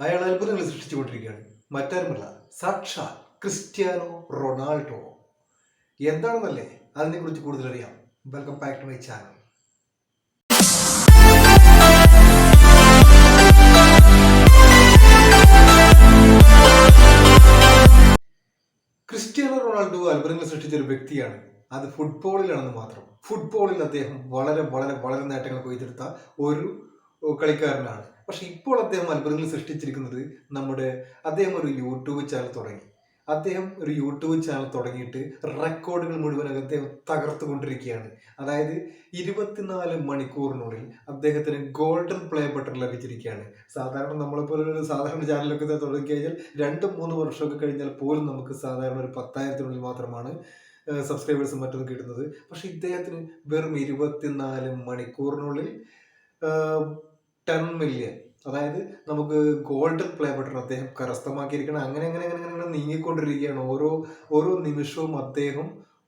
അയാൾ അത്ഭുതങ്ങൾ സൃഷ്ടിച്ചുകൊണ്ടിരിക്കുകയാണ്. മറ്റാരുമല്ല, സാക്ഷാൽ ക്രിസ്ത്യാനോ റൊണാൾഡോ. എന്താണെന്നല്ലേ അതിനെക്കുറിച്ച് കൂടുതൽ അറിയാം. Welcome back to my channel. Cristiano Ronaldo അത്ഭുതങ്ങൾ സൃഷ്ടിച്ച ഒരു വ്യക്തിയാണ്. അത് ഫുട്ബോളിലാണെന്ന് മാത്രം. ഫുട്ബോളിൽ അദ്ദേഹം വളരെ വളരെ വളരെ നേട്ടങ്ങൾ കൊയ്തെടുത്ത ഒരു കളിക്കാരനാണ്. പക്ഷെ ഇപ്പോൾ അദ്ദേഹം അത്ഭുതങ്ങൾ സൃഷ്ടിച്ചിരിക്കുന്നത് അദ്ദേഹം ഒരു യൂട്യൂബ് ചാനൽ തുടങ്ങി. അദ്ദേഹം ഒരു യൂട്യൂബ് ചാനൽ തുടങ്ങിയിട്ട് റെക്കോർഡുകൾ മുഴുവൻ അദ്ദേഹം തകർത്തുകൊണ്ടിരിക്കുകയാണ്. അതായത് 24 മണിക്കൂറിനുള്ളിൽ അദ്ദേഹത്തിന് ഗോൾഡൻ പ്ലേ ബട്ടൺ ലഭിച്ചിരിക്കുകയാണ്. സാധാരണ നമ്മളിപ്പോൾ ഒരു സാധാരണ ചാനലൊക്കെ തുടങ്ങി കഴിഞ്ഞാൽ 2-3 വർഷമൊക്കെ കഴിഞ്ഞാൽ പോലും നമുക്ക് സാധാരണ ഒരു 10,000-നുള്ളിൽ മാത്രമാണ് സബ്സ്ക്രൈബേഴ്സും മറ്റൊന്നും കിട്ടുന്നത്. പക്ഷെ ഇദ്ദേഹത്തിന് വെറും 24 മണിക്കൂറിനുള്ളിൽ 10 മില്യൺ, അതായത് നമുക്ക് ഗോൾഡൻ പ്ലേ ബട്ടൺ അദ്ദേഹം കരസ്ഥമാക്കിയിരിക്കണം. അങ്ങനെ അങ്ങനെ അങ്ങനെ അങ്ങനെ നീങ്ങിക്കൊണ്ടിരിക്കുകയാണ്. ഓരോ നിമിഷവും അദ്ദേഹം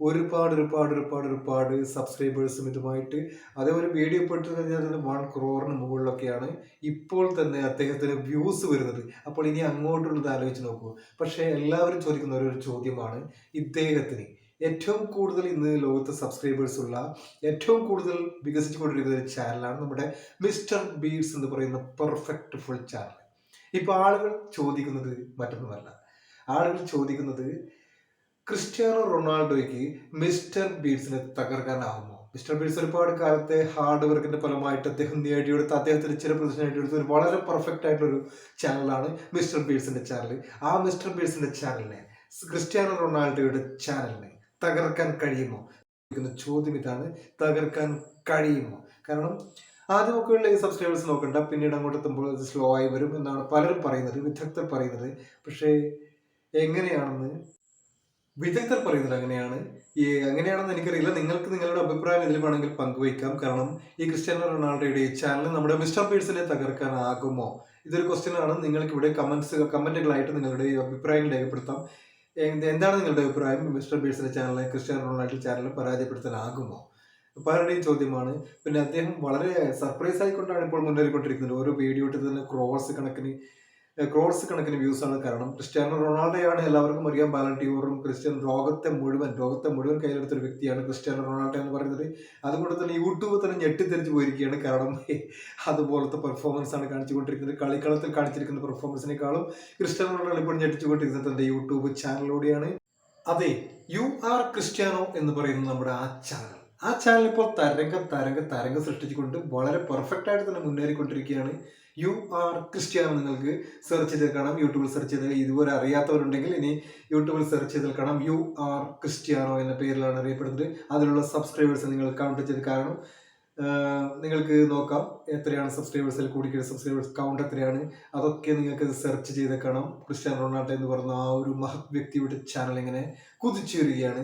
ഒരുപാട് സബ്സ്ക്രൈബേഴ്സും ഇതുമായിട്ട് അതേപോലെ വീഡിയോ പെട്ട് കഴിഞ്ഞാൽ 1 crore മുകളിലൊക്കെയാണ് ഇപ്പോൾ തന്നെ അദ്ദേഹത്തിന് വ്യൂസ് വരുന്നത്. അപ്പോൾ ഇനി അങ്ങോട്ടുള്ളത് ആലോചിച്ച് നോക്കൂ. പക്ഷേ എല്ലാവരും ചോദിക്കുന്ന ഒരു ചോദ്യമാണ്, ഇദ്ദേഹത്തിന് ഏറ്റവും കൂടുതൽ ഇന്ന് ലോകത്ത് സബ്സ്ക്രൈബേഴ്സ് ഉള്ള ഏറ്റവും കൂടുതൽ വികസിച്ചുകൊണ്ടിരിക്കുന്ന ഒരു ചാനലാണ് നമ്മുടെ മിസ്റ്റർ ബീഡ്സ് എന്ന് പറയുന്ന പെർഫെക്റ്റ് ഫുൾ ചാനൽ. ഇപ്പൊ ആളുകൾ ചോദിക്കുന്നത് മറ്റൊന്നുമല്ല. ആളുകൾ ചോദിക്കുന്നത്, ക്രിസ്ത്യാനോ റൊണാൾഡോയ്ക്ക് മിസ്റ്റർ ബീഡ്സിനെ തകർക്കാനാവുമോ? മിസ്റ്റർ ബീഡ്സ് ഒരുപാട് കാലത്തെ ഹാർഡ് വർക്കിന്റെ ഫലമായിട്ട് അദ്ദേഹം നേടിയെടുത്ത, അദ്ദേഹത്തിന് ചില പ്രദേശം നേടിയെടുത്ത ഒരു വളരെ പെർഫെക്റ്റ് ആയിട്ടുള്ള ഒരു ചാനലാണ് മിസ്റ്റർ ബീഡ്സിന്റെ ചാനൽ. ആ മിസ്റ്റർ ബീഡ്സിന്റെ ചാനലിനെ, ക്രിസ്ത്യാനോ റൊണാൾഡോയുടെ ചാനലിനെ തകർക്കാൻ കഴിയുമോ? ചോദ്യം ഇതാണ്, തകർക്കാൻ കഴിയുമോ? കാരണം ആദ്യമൊക്കെയുള്ള ഈ സബ്സ്ക്രൈബേഴ്സ് നോക്കണ്ട, പിന്നീട് അങ്ങോട്ട് എത്തുമ്പോൾ അത് സ്ലോ ആയി വരും എന്നാണ് പലരും പറയുന്നത്, വിദഗ്ധർ പറയുന്നത്. പക്ഷേ വിദഗ്ധർ പറയുന്നത് അങ്ങനെയാണെന്ന് എനിക്കറിയില്ല. നിങ്ങൾക്ക് നിങ്ങളുടെ അഭിപ്രായം ഇതിൽ വേണമെങ്കിൽ പങ്കുവയ്ക്കാം. കാരണം ഈ ക്രിസ്ത്യാനോ റൊണാൾഡോയുടെ ഈ ചാനൽ നമ്മുടെ മിസ്റ്റർ ബീഡ്സിനെ തകർക്കാനാകുമോ? ഇതൊരു ക്വസ്റ്റ്യൻ ആണ്. നിങ്ങൾക്ക് ഇവിടെ കമന്റുകളായിട്ട് നിങ്ങളുടെ അഭിപ്രായങ്ങൾ രേഖപ്പെടുത്താം. എന്താണ് നിങ്ങളുടെ അഭിപ്രായം? മിസ്റ്റർ ബീഡ്സിന്റെ ചാനലിനെ ക്രിസ്ത്യാനോ റൊണാൾഡോ ചാനലിനെ പരാജയപ്പെടുത്താനാകുമോ? പലരുടെയും ചോദ്യമാണ്. പിന്നെ അദ്ദേഹം വളരെ സർപ്രൈസ് ആയിക്കൊണ്ടാണ് ഇപ്പോൾ മുന്നേറിക്കൊണ്ടിരിക്കുന്നത്. ഓരോ വീഡിയോ ഇട്ട് തന്നെ ക്രോർസ് കണക്കിന് വ്യൂസ് ആണ്. കാരണം ക്രിസ്ത്യാനോ റൊണാൾഡോയാണ് എല്ലാവർക്കും അറിയാം. ബാലൻഡിയോറും ലോകത്തെ മുഴുവൻ കയ്യിലെടുത്ത ഒരു വ്യക്തിയാണ് ക്രിസ്ത്യാനോ റൊണാൾഡോ എന്ന് പറയുന്നത്. അതുകൊണ്ട് തന്നെ യൂട്യൂബ് തന്നെ ഞെട്ടിത്തെറിച്ച് പോയിരിക്കുകയാണ്. കാരണം അതുപോലത്തെ പെർഫോമൻസ് ആണ് കാണിച്ചുകൊണ്ടിരിക്കുന്നത്. കളിക്കളത്തിൽ കാണിച്ചിരിക്കുന്ന പെർഫോമൻസിനേക്കാളും ക്രിസ്ത്യാനോ റൊണാൾഡോ ഇപ്പോൾ ഞെട്ടിച്ചുകൊണ്ടിരിക്കുന്നത് തന്റെ യൂട്യൂബ് ചാനലിലൂടെയാണ്. അതെ, യു ആർ ക്രിസ്ത്യാനോ എന്ന് പറയുന്ന നമ്മുടെ ആ ചാനൽ ഇപ്പോൾ തരംഗം സൃഷ്ടിച്ചുകൊണ്ട് വളരെ പെർഫെക്റ്റ് ആയിട്ട് തന്നെ മുന്നേറിക്കൊണ്ടിരിക്കുകയാണ്. യു ആർ ക്രിസ്ത്യാനോ നിങ്ങൾക്ക് സെർച്ച് ചെയ്ത് കാണാം. യൂട്യൂബിൽ സെർച്ച് ചെയ്ത് ഇതുപോലെ അറിയാത്തവരുണ്ടെങ്കിൽ ഇനി യൂട്യൂബിൽ സെർച്ച് ചെയ്ത് കാണാം. യു ആർ ക്രിസ്ത്യാനോ എന്ന പേരിലാണ് അറിയപ്പെടുന്നത്. അതിലുള്ള സബ്സ്ക്രൈബേഴ്സ് നിങ്ങൾ കൗണ്ട് ചെയ്ത് കാരണം നിങ്ങൾക്ക് നോക്കാം എത്രയാണ് സബ്സ്ക്രൈബേഴ്സിൽ കൂടിക്കുന്ന സബ്സ്ക്രൈബേഴ്സ് കൗണ്ട് എത്രയാണ്. അതൊക്കെ നിങ്ങൾക്ക് സെർച്ച് ചെയ്ത് കാണാം. ക്രിസ്ത്യാനോ റൊണാൾഡോ എന്ന് പറയുന്ന ആ ഒരു മഹത് വ്യക്തിയുടെ ചാനൽ ഇങ്ങനെ കുതിച്ചുയരുകയാണ്.